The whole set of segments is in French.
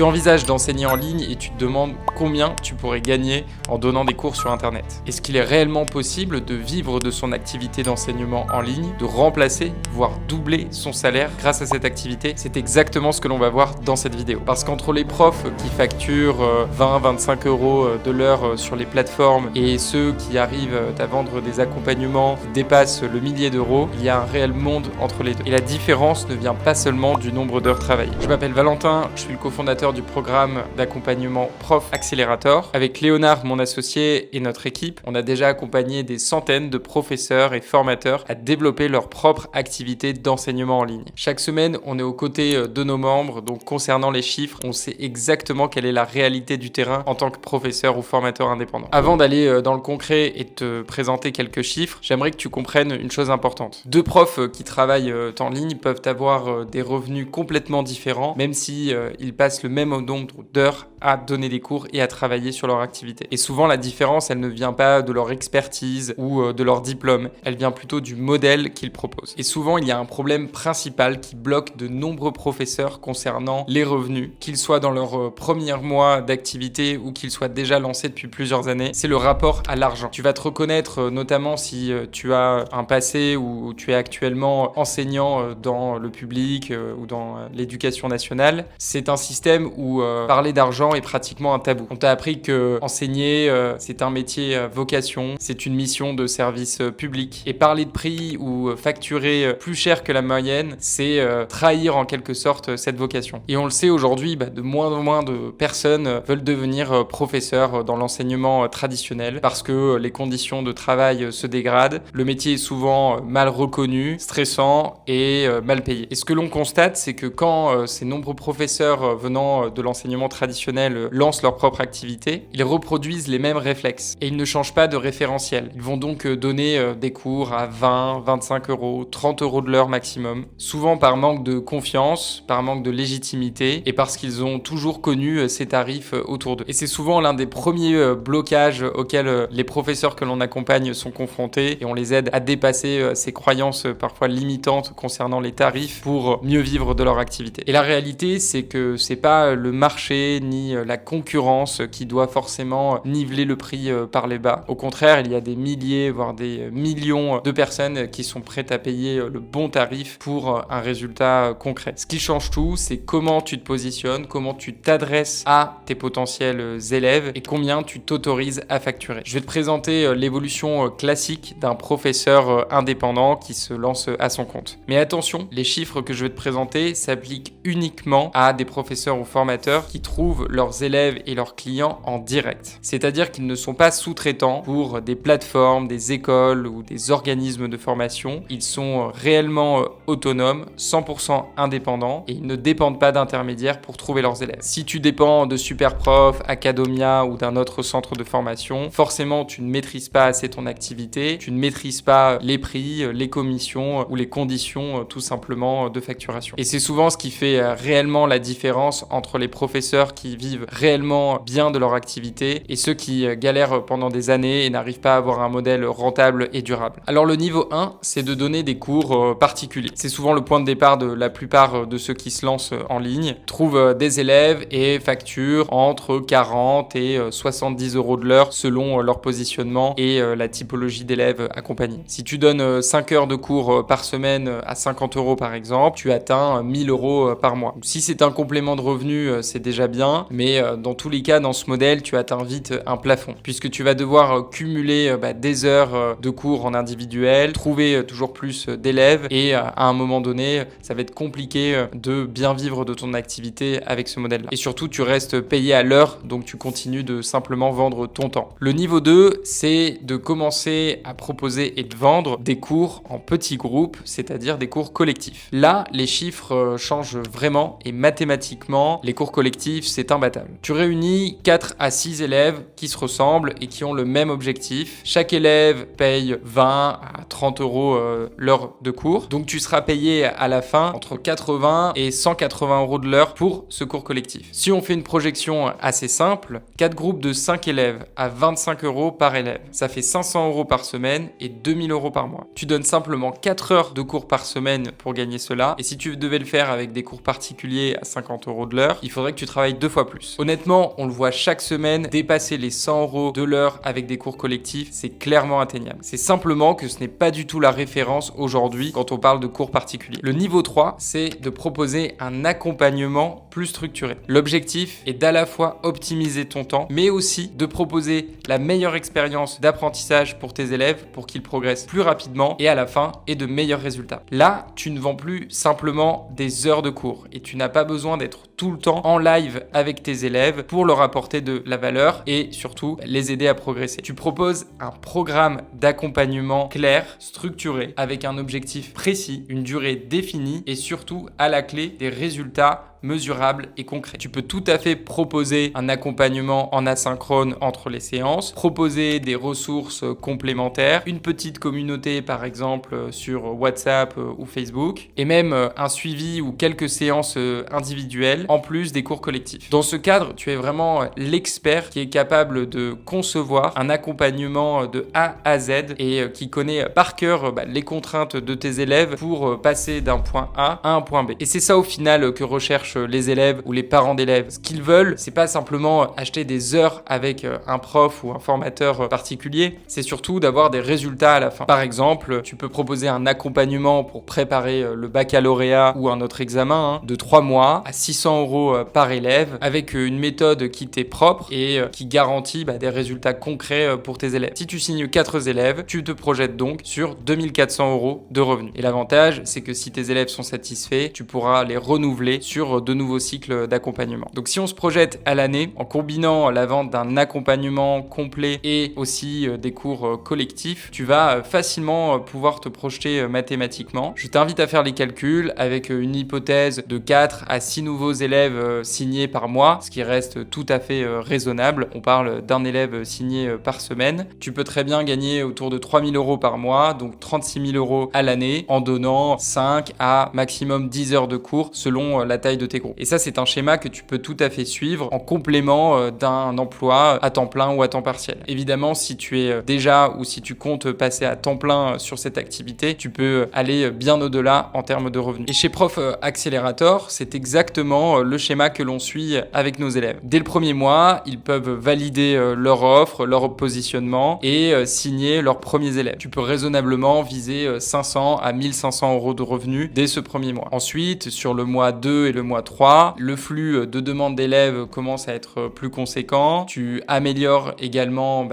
Tu envisages d'enseigner en ligne et tu te demandes combien tu pourrais gagner en donnant des cours sur Internet. Est-ce qu'il est réellement possible de vivre de son activité d'enseignement en ligne, de remplacer, voire doubler son salaire grâce à cette activité? C'est exactement ce que l'on va voir dans cette vidéo. Parce qu'entre les profs qui facturent 20-25 euros de l'heure sur les plateformes et ceux qui arrivent à vendre des accompagnements qui dépassent le millier d'euros, il y a un réel monde entre les deux. Et la différence ne vient pas seulement du nombre d'heures travaillées. Je m'appelle Valentin, je suis le cofondateur du programme d'accompagnement Prof Accelerator. Avec Léonard, mon associé, et notre équipe, on a déjà accompagné des centaines de professeurs et formateurs à développer leur propre activité d'enseignement en ligne. Chaque semaine, on est aux côtés de nos membres, donc concernant les chiffres, on sait exactement quelle est la réalité du terrain en tant que professeur ou formateur indépendant. Avant d'aller dans le concret et de te présenter quelques chiffres, j'aimerais que tu comprennes une chose importante. Deux profs qui travaillent en ligne peuvent avoir des revenus complètement différents, même si ils passent le même nombre d'heures à donner des cours et à travailler sur leur activité. Et souvent, la différence, elle ne vient pas de leur expertise ou de leur diplôme, elle vient plutôt du modèle qu'ils proposent. Et souvent, il y a un problème principal qui bloque de nombreux professeurs concernant les revenus, qu'ils soient dans leur premier mois d'activité ou qu'ils soient déjà lancés depuis plusieurs années, c'est le rapport à l'argent. Tu vas te reconnaître notamment si tu as un passé ou tu es actuellement enseignant dans le public ou dans l'éducation nationale. C'est un système où parler d'argent est pratiquement un tabou. On t'a appris que enseigner, c'est un métier vocation, c'est une mission de service public. Et parler de prix ou facturer plus cher que la moyenne, c'est trahir en quelque sorte cette vocation. Et on le sait aujourd'hui, de moins en moins de personnes veulent devenir professeurs dans l'enseignement traditionnel parce que les conditions de travail se dégradent, le métier est souvent mal reconnu, stressant et mal payé. Et ce que l'on constate, c'est que quand ces nombreux professeurs venant de l'enseignement traditionnel lancent leur propre activité, ils reproduisent les mêmes réflexes et ils ne changent pas de référentiel. Ils vont donc donner des cours à 20, 25 euros, 30 euros de l'heure maximum, souvent par manque de confiance, par manque de légitimité et parce qu'ils ont toujours connu ces tarifs autour d'eux. Et c'est souvent l'un des premiers blocages auxquels les professeurs que l'on accompagne sont confrontés et on les aide à dépasser ces croyances parfois limitantes concernant les tarifs pour mieux vivre de leur activité. Et la réalité, c'est que c'est pas le marché ni la concurrence qui doit forcément niveler le prix par les bas. Au contraire, il y a des milliers, voire des millions de personnes qui sont prêtes à payer le bon tarif pour un résultat concret. Ce qui change tout, c'est comment tu te positionnes, comment tu t'adresses à tes potentiels élèves et combien tu t'autorises à facturer. Je vais te présenter l'évolution classique d'un professeur indépendant qui se lance à son compte. Mais attention, les chiffres que je vais te présenter s'appliquent uniquement à des professeurs ou formateurs qui trouvent leurs élèves et leurs clients en direct. C'est-à-dire qu'ils ne sont pas sous-traitants pour des plateformes, des écoles ou des organismes de formation. Ils sont réellement autonomes, 100% indépendants et ils ne dépendent pas d'intermédiaires pour trouver leurs élèves. Si tu dépends de Superprof, Academia ou d'un autre centre de formation, forcément tu ne maîtrises pas assez ton activité, tu ne maîtrises pas les prix, les commissions ou les conditions tout simplement de facturation. Et c'est souvent ce qui fait réellement la différence entre les professeurs qui vivent réellement bien de leur activité et ceux qui galèrent pendant des années et n'arrivent pas à avoir un modèle rentable et durable. Alors le niveau 1, c'est de donner des cours particuliers. C'est souvent le point de départ de la plupart de ceux qui se lancent en ligne, trouvent des élèves et facturent entre 40 et 70 euros de l'heure selon leur positionnement et la typologie d'élèves accompagnés. Si tu donnes 5 heures de cours par semaine à 50 euros par exemple, tu atteins 1000 euros par mois. Si c'est un complément de revenu, c'est déjà bien, mais dans tous les cas, dans ce modèle, tu atteins vite un plafond, puisque tu vas devoir cumuler des heures de cours en individuel, trouver toujours plus d'élèves, et à un moment donné, ça va être compliqué de bien vivre de ton activité avec ce modèle-là. Et surtout, tu restes payé à l'heure, donc tu continues de simplement vendre ton temps. Le niveau 2, c'est de commencer à proposer et de vendre des cours en petits groupes, c'est-à-dire des cours collectifs. Là, les chiffres changent vraiment, et mathématiquement, les cours collectifs, c'est imbattable. Tu réunis 4 à 6 élèves qui se ressemblent et qui ont le même objectif. Chaque élève paye 20 à 30 euros l'heure de cours. Donc tu seras payé à la fin entre 80 et 180 euros de l'heure pour ce cours collectif. Si on fait une projection assez simple, 4 groupes de 5 élèves à 25 euros par élève. Ça fait 500 euros par semaine et 2000 euros par mois. Tu donnes simplement 4 heures de cours par semaine pour gagner cela. Et si tu devais le faire avec des cours particuliers à 50 euros de l'heure, heures, il faudrait que tu travailles 2 fois plus. Honnêtement, on le voit chaque semaine, dépasser les 100 € de l'heure avec des cours collectifs, c'est clairement atteignable. C'est simplement que ce n'est pas du tout la référence aujourd'hui quand on parle de cours particuliers. Le niveau 3, c'est de proposer un accompagnement plus structuré. L'objectif est d'à la fois optimiser ton temps, mais aussi de proposer la meilleure expérience d'apprentissage pour tes élèves pour qu'ils progressent plus rapidement et à la fin aient de meilleurs résultats. Là, tu ne vends plus simplement des heures de cours et tu n'as pas besoin d'être tout le temps en live avec tes élèves pour leur apporter de la valeur et surtout les aider à progresser. Tu proposes un programme d'accompagnement clair, structuré, avec un objectif précis, une durée définie et surtout à la clé des résultats mesurable et concret. Tu peux tout à fait proposer un accompagnement en asynchrone entre les séances, proposer des ressources complémentaires, une petite communauté par exemple sur WhatsApp ou Facebook, et même un suivi ou quelques séances individuelles en plus des cours collectifs. Dans ce cadre, tu es vraiment l'expert qui est capable de concevoir un accompagnement de A à Z et qui connaît par cœur les contraintes de tes élèves pour passer d'un point A à un point B. Et c'est ça au final que recherchent les élèves ou les parents d'élèves. Ce qu'ils veulent, c'est pas simplement acheter des heures avec un prof ou un formateur particulier, c'est surtout d'avoir des résultats à la fin. Par exemple, tu peux proposer un accompagnement pour préparer le baccalauréat ou un autre examen de 3 mois à 600 € par élève avec une méthode qui t'est propre et qui garantit des résultats concrets pour tes élèves. Si tu signes 4 élèves, tu te projettes donc sur 2400 € de revenus. Et l'avantage, c'est que si tes élèves sont satisfaits, tu pourras les renouveler sur de nouveaux cycles d'accompagnement. Donc si on se projette à l'année, en combinant la vente d'un accompagnement complet et aussi des cours collectifs, tu vas facilement pouvoir te projeter mathématiquement. Je t'invite à faire les calculs avec une hypothèse de 4 à 6 nouveaux élèves signés par mois, ce qui reste tout à fait raisonnable. On parle d'un élève signé par semaine. Tu peux très bien gagner autour de 3000 € par mois, donc 36 000 € à l'année, en donnant 5 à maximum 10 heures de cours selon la taille de tes groupes. Et ça, c'est un schéma que tu peux tout à fait suivre en complément d'un emploi à temps plein ou à temps partiel. Évidemment, si tu es déjà ou si tu comptes passer à temps plein sur cette activité, tu peux aller bien au-delà en termes de revenus. Et chez Prof Accélérateur, c'est exactement le schéma que l'on suit avec nos élèves. Dès le premier mois, ils peuvent valider leur offre, leur positionnement et signer leurs premiers élèves. Tu peux raisonnablement viser 500 à 1500 € de revenus dès ce premier mois. Ensuite, sur le mois 2 et le mois 3, le flux de demandes d'élèves commence à être plus conséquent. Tu améliores également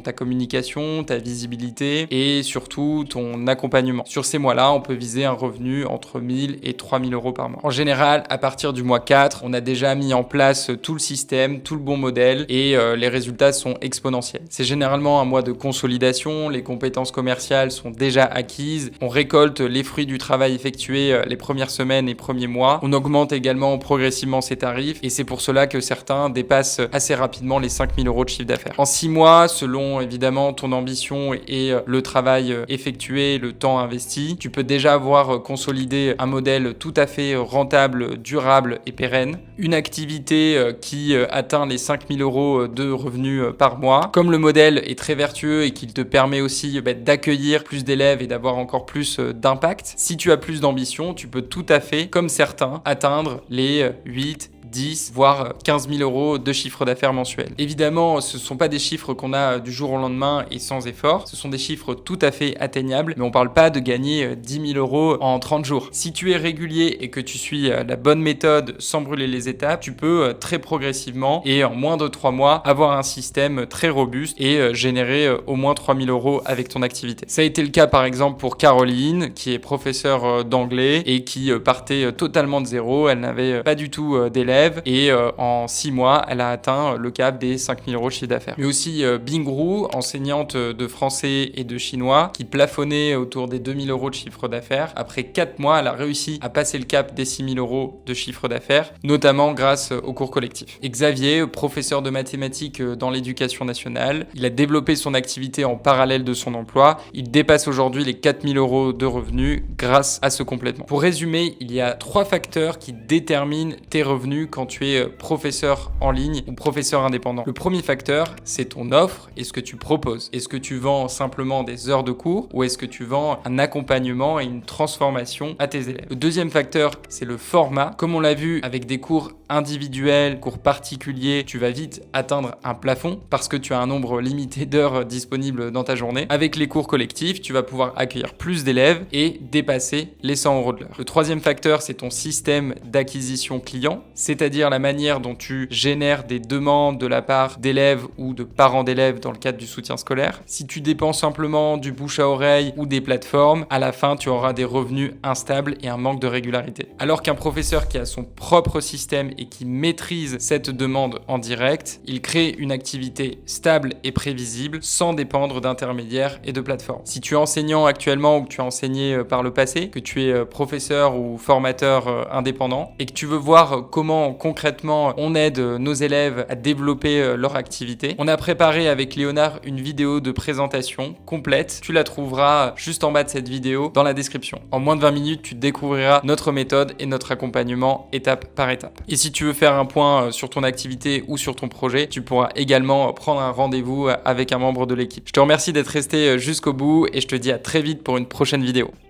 ta communication, ta visibilité et surtout ton accompagnement. Sur ces mois-là, on peut viser un revenu entre 1000 et 3000 € par mois. En général, à partir du mois 4, on a déjà mis en place tout le système, tout le bon modèle et les résultats sont exponentiels. C'est généralement un mois de consolidation, les compétences commerciales sont déjà acquises, on récolte les fruits du travail effectué les premières semaines et premiers mois, on augmente également progressivement ses tarifs et c'est pour cela que certains dépassent assez rapidement les 5000 € de chiffre d'affaires. En 6 mois, selon évidemment ton ambition et le travail effectué, le temps investi, tu peux déjà avoir consolidé un modèle tout à fait rentable, durable et pérenne. Une activité qui atteint les 5000 € de revenus par mois. Comme le modèle est très vertueux et qu'il te permet aussi d'accueillir plus d'élèves et d'avoir encore plus d'impact, si tu as plus d'ambition, tu peux tout à fait, comme certains, atteindre les 8, 10, voire 15 000 € de chiffre d'affaires mensuel. Évidemment, ce ne sont pas des chiffres qu'on a du jour au lendemain et sans effort. Ce sont des chiffres tout à fait atteignables, mais on ne parle pas de gagner 10 000 € en 30 jours. Si tu es régulier et que tu suis la bonne méthode sans brûler les étapes, tu peux très progressivement et en moins de 3 mois avoir un système très robuste et générer au moins 3 000 € avec ton activité. Ça a été le cas par exemple pour Caroline, qui est professeure d'anglais et qui partait totalement de zéro. Elle n'avait pas du tout d'élèves. Et en 6 mois, elle a atteint le cap des 5000 € de chiffre d'affaires. Mais aussi Bingru, enseignante de français et de chinois, qui plafonnait autour des 2000 € de chiffre d'affaires. Après 4 mois, elle a réussi à passer le cap des 6000 € de chiffre d'affaires, notamment grâce aux cours collectifs. Et Xavier, professeur de mathématiques dans l'éducation nationale, il a développé son activité en parallèle de son emploi. Il dépasse aujourd'hui les 4000 € de revenus grâce à ce complètement. Pour résumer, il y a 3 facteurs qui déterminent tes revenus quand tu es professeur en ligne ou professeur indépendant. Le premier facteur, c'est ton offre et ce que tu proposes. Est-ce que tu vends simplement des heures de cours ou est-ce que tu vends un accompagnement et une transformation à tes élèves? Le deuxième facteur, c'est le format. Comme on l'a vu avec des cours individuels, cours particuliers, tu vas vite atteindre un plafond parce que tu as un nombre limité d'heures disponibles dans ta journée. Avec les cours collectifs, tu vas pouvoir accueillir plus d'élèves et dépasser les 100 € de l'heure. Le troisième facteur, c'est ton système d'acquisition client, c'est-à-dire la manière dont tu génères des demandes de la part d'élèves ou de parents d'élèves dans le cadre du soutien scolaire. Si tu dépends simplement du bouche à oreille ou des plateformes, à la fin, tu auras des revenus instables et un manque de régularité. Alors qu'un professeur qui a son propre système et qui maîtrise cette demande en direct, il crée une activité stable et prévisible sans dépendre d'intermédiaires et de plateformes. Si tu es enseignant actuellement ou que tu as enseigné par le passé, que tu es professeur ou formateur indépendant et que tu veux voir comment concrètement on aide nos élèves à développer leur activité, on a préparé avec Léonard une vidéo de présentation complète. Tu la trouveras juste en bas de cette vidéo dans la description. En moins de 20 minutes, tu découvriras notre méthode et notre accompagnement étape par étape. Et si tu veux faire un point sur ton activité ou sur ton projet, tu pourras également prendre un rendez-vous avec un membre de l'équipe. Je te remercie d'être resté jusqu'au bout et je te dis à très vite pour une prochaine vidéo.